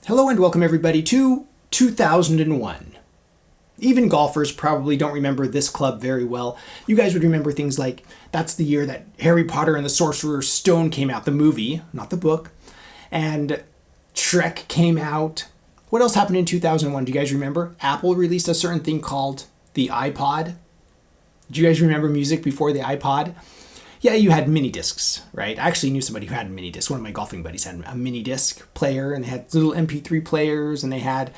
Hello and welcome everybody to 2001. Even golfers probably don't remember this club very well. You guys would remember things like that's the year that Harry Potter and the Sorcerer's Stone came out, the movie, not the book, and Shrek came out. What else happened in 2001? Do you guys remember? Apple released a certain thing called the iPod. Do you guys remember music before the iPod? Yeah, you had mini discs, right? I actually knew somebody who had a mini disc. One of my golfing buddies had a mini disc player, and they had little MP3 players, and they had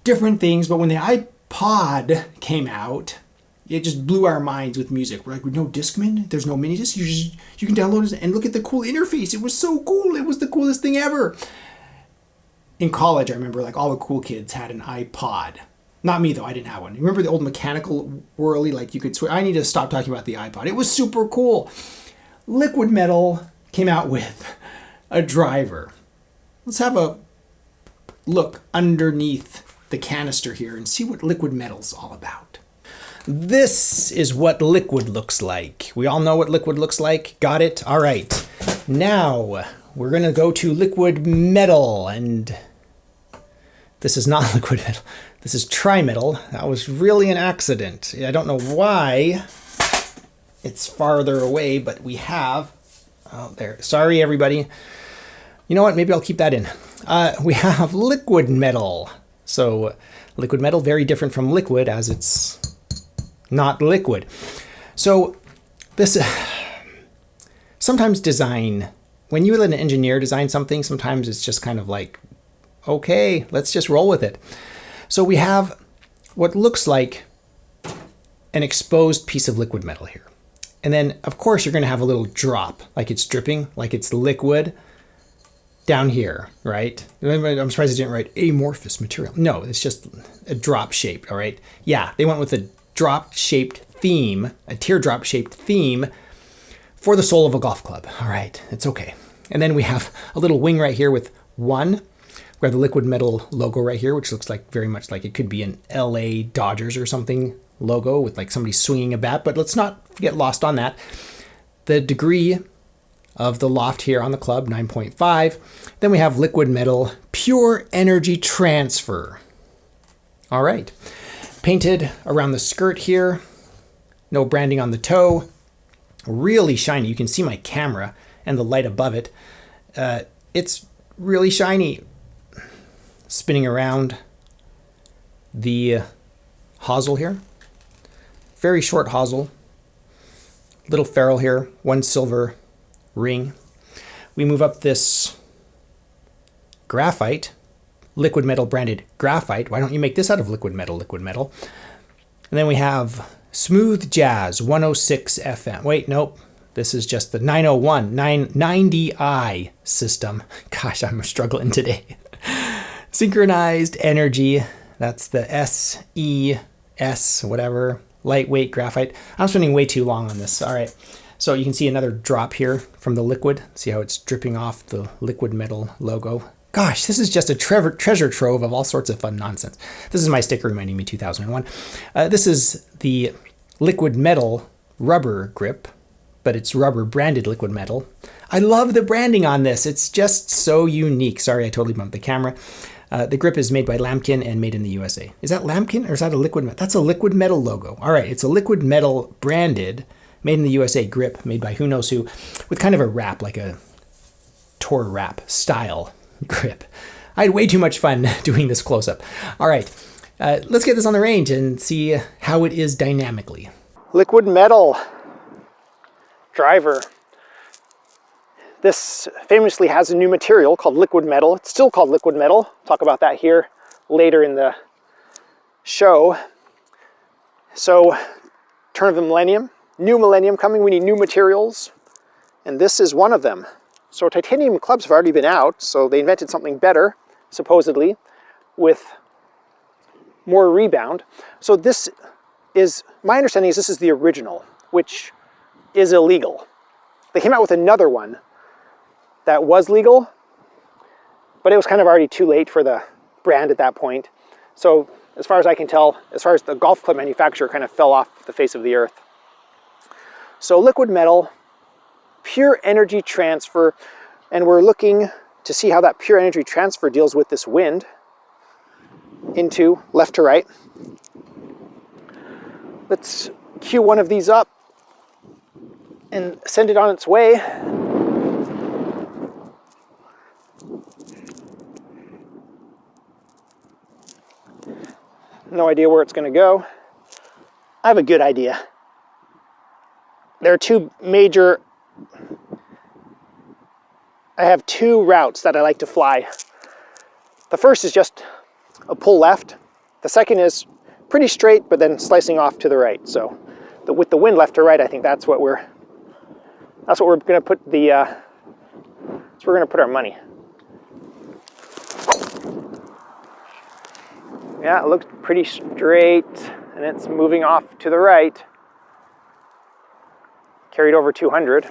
different things. But when the iPod came out, it just blew our minds with music. We're like, no Discman? There's no mini disc? You can download it and look at the cool interface. It was so cool. It was the coolest thing ever. In college, I remember like all the cool kids had an iPod. Not me though, I didn't have one. You remember the old mechanical whirly, like you could switch? I need to stop talking about the iPod. It was super cool. Liquidmetal came out with a driver. Let's have a look underneath the canister here and see what Liquidmetal's all about. This is what liquid looks like. We all know what liquid looks like. Got it? All right. Now we're going to go to Liquidmetal, and this is not Liquidmetal. This is Trimetal. That was really an accident. I don't know why it's farther away, but we have... Oh, there. Sorry, everybody. You know what? Maybe I'll keep that in. We have Liquidmetal. So Liquidmetal, very different from liquid, as it's not liquid. So this... Sometimes design... When you let an engineer design something, sometimes it's just kind of like, okay, let's just roll with it. So we have what looks like an exposed piece of liquid metal here. And then, of course, you're going to have a little drop, like it's dripping, like it's liquid down here, right? I'm surprised I didn't write amorphous material. No, it's just a drop shaped, all right? Yeah, they went with a drop-shaped theme, a teardrop-shaped theme for the sole of a golf club. All right, it's okay. And then we have a little wing right here with one. We have the Liquidmetal logo right here, which looks like very much like it could be an LA Dodgers or something logo with like somebody swinging a bat, but let's not get lost on that. The degree of the loft here on the club, 9.5. Then we have Liquidmetal Pure Energy Transfer. All right. Painted around the skirt here. No branding on the toe. Really shiny. You can see my camera and the light above it. It's really shiny. Spinning around the hosel here. Very short hosel. Little ferrule here. One silver ring. We move up this graphite. Liquidmetal branded graphite. Why don't you make this out of Liquidmetal? Liquidmetal. And then we have Smooth Jazz 106 FM. Wait, nope. This is just the 901, 990i system. Gosh, I'm struggling today. Synchronized energy. That's the SES, whatever. Lightweight graphite. I'm spending way too long on this. All right. So you can see another drop here from the liquid. See how it's dripping off the Liquidmetal logo. Gosh, this is just a treasure trove of all sorts of fun nonsense. This is my sticker reminding me 2001. This is the Liquidmetal rubber grip, but it's rubber branded Liquidmetal. I love the branding on this. It's just so unique. Sorry, I totally bumped the camera. The grip is made by Lamkin and made in the USA. Is that Lamkin or is that a Liquidmetal? That's a Liquidmetal logo. All right, it's a Liquidmetal branded, made in the USA grip, made by who knows who, with kind of a wrap, like a tour wrap style grip. I had way too much fun doing this close-up. All right, let's get this on the range and see how it is dynamically. Liquidmetal driver. This famously has a new material called Liquidmetal. It's still called Liquidmetal. Talk about that here later in the show. So, turn of the millennium, new millennium coming. We need new materials, and this is one of them. So titanium clubs have already been out, so they invented something better, supposedly, with more rebound. So this is, my understanding is this is the original, which is illegal. They came out with another one that was legal, but it was kind of already too late for the brand at that point. So as far as I can tell, as far as the golf club manufacturer kind of fell off the face of the earth. So Liquidmetal, pure energy transfer, and we're looking to see how that pure energy transfer deals with this wind into left to right. Let's cue one of these up and send it on its way. No idea where it's going to go. I have a good idea. There are I have two routes that I like to fly. The first is just a pull left. The second is pretty straight, but then slicing off to the right. So with the wind left to right, I think that's what we're going to put that's where we're going to put our money. Yeah, it looks pretty straight, and it's moving off to the right. Carried over 200.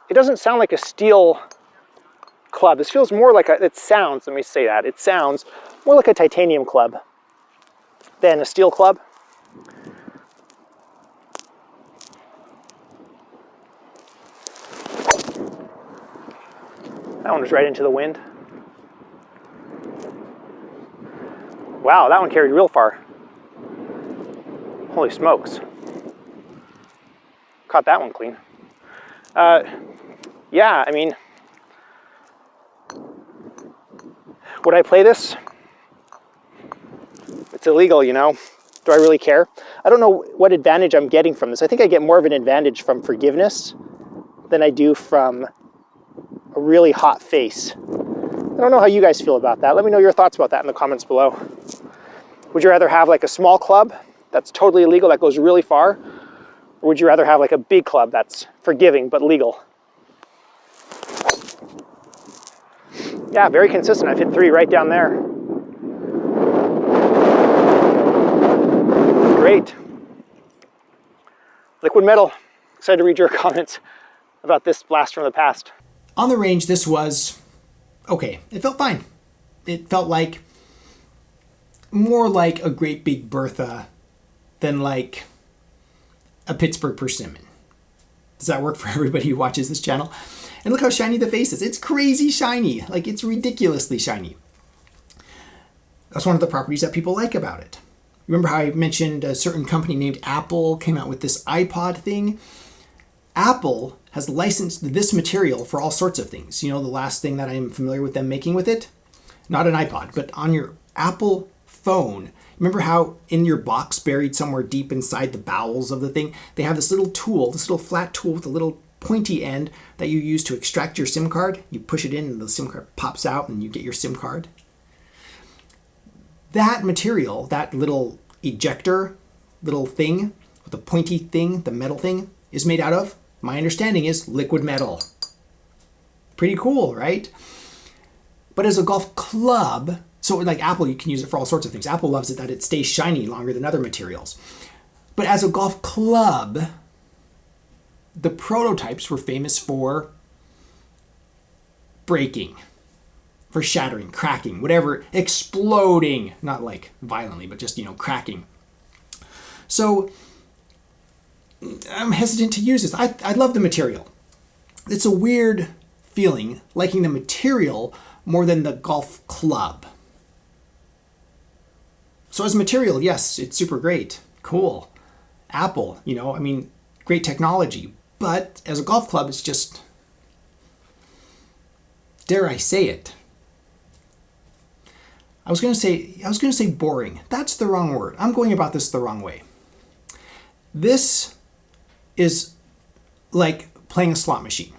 It doesn't sound like a steel club. This feels more like it sounds more like a titanium club than a steel club. That one was right into the wind. Wow, that one carried real far. Holy smokes. Caught that one clean. Yeah, I mean, would I play this? It's illegal, you know. Do I really care? I don't know what advantage I'm getting from this. I think I get more of an advantage from forgiveness than I do from a really hot face. I don't know how you guys feel about that. Let me know your thoughts about that in the comments below. Would you rather have like a small club that's totally illegal, that goes really far? Or would you rather have like a big club that's forgiving but legal? Yeah, very consistent. I've hit 3 right down there. Great. Liquidmetal. Excited to read your comments about this blast from the past. On the range, this was okay. It felt fine. It felt like more like a Great Big Bertha than like a Pittsburgh Persimmon. Does that work for everybody who watches this channel? And look how shiny the face is. It's crazy shiny. Like, it's ridiculously shiny. That's one of the properties that people like about it. Remember how I mentioned a certain company named Apple came out with this iPod thing? Apple has licensed this material for all sorts of things. You know, the last thing that I'm familiar with them making with it? Not an iPod, but on your Apple phone. Remember how in your box buried somewhere deep inside the bowels of the thing, they have this little tool, this little flat tool with a little pointy end that you use to extract your SIM card. You push it in and the SIM card pops out and you get your SIM card. That material, that little ejector, little thing, with the pointy thing, the metal thing, is made out of, my understanding is, liquid metal. Pretty cool, right? But as a golf club, so like Apple, you can use it for all sorts of things. Apple loves it that it stays shiny longer than other materials. But as a golf club, the prototypes were famous for breaking, for shattering, cracking, whatever, exploding, not like violently, but just, you know, cracking. So I'm hesitant to use this. I love the material. It's a weird feeling, liking the material more than the golf club. So as material, yes, it's super great. Cool. Apple, you know, I mean, great technology. But as a golf club, it's just, dare I say it? I was going to say boring. That's the wrong word. I'm going about this the wrong way. This is like playing a slot machine.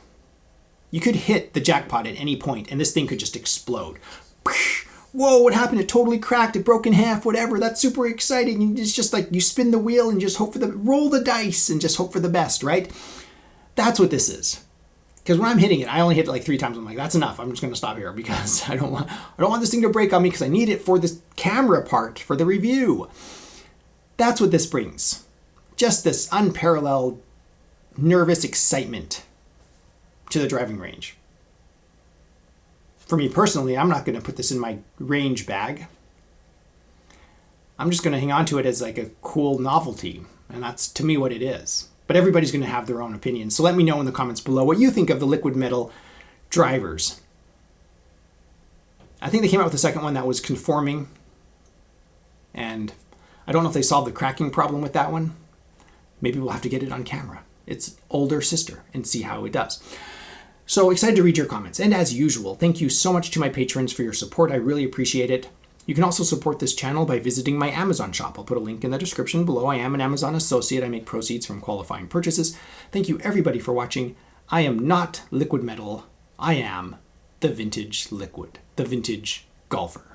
You could hit the jackpot at any point and this thing could just explode. Whoa, what happened? It totally cracked. It broke in half, whatever. That's super exciting. It's just like you spin the wheel and just hope for roll the dice and just hope for the best, right? That's what this is. Because when I'm hitting it, I only hit it like 3 times. I'm like, that's enough. I'm just going to stop here because I don't want this thing to break on me because I need it for this camera part, for the review. That's what this brings. Just this unparalleled, nervous excitement to the driving range. For me personally, I'm not going to put this in my range bag. I'm just going to hang on to it as like a cool novelty. And that's to me what it is. But everybody's going to have their own opinion. So let me know in the comments below what you think of the Liquidmetal drivers. I think they came out with a second one that was conforming. And I don't know if they solved the cracking problem with that one. Maybe we'll have to get it on camera. Its older sister, and see how it does. So excited to read your comments. And as usual, thank you so much to my patrons for your support. I really appreciate it. You can also support this channel by visiting my Amazon shop. I'll put a link in the description below. I am an Amazon associate. I make proceeds from qualifying purchases. Thank you everybody for watching. I am not Liquidmetal. I am the vintage liquid, the vintage golfer.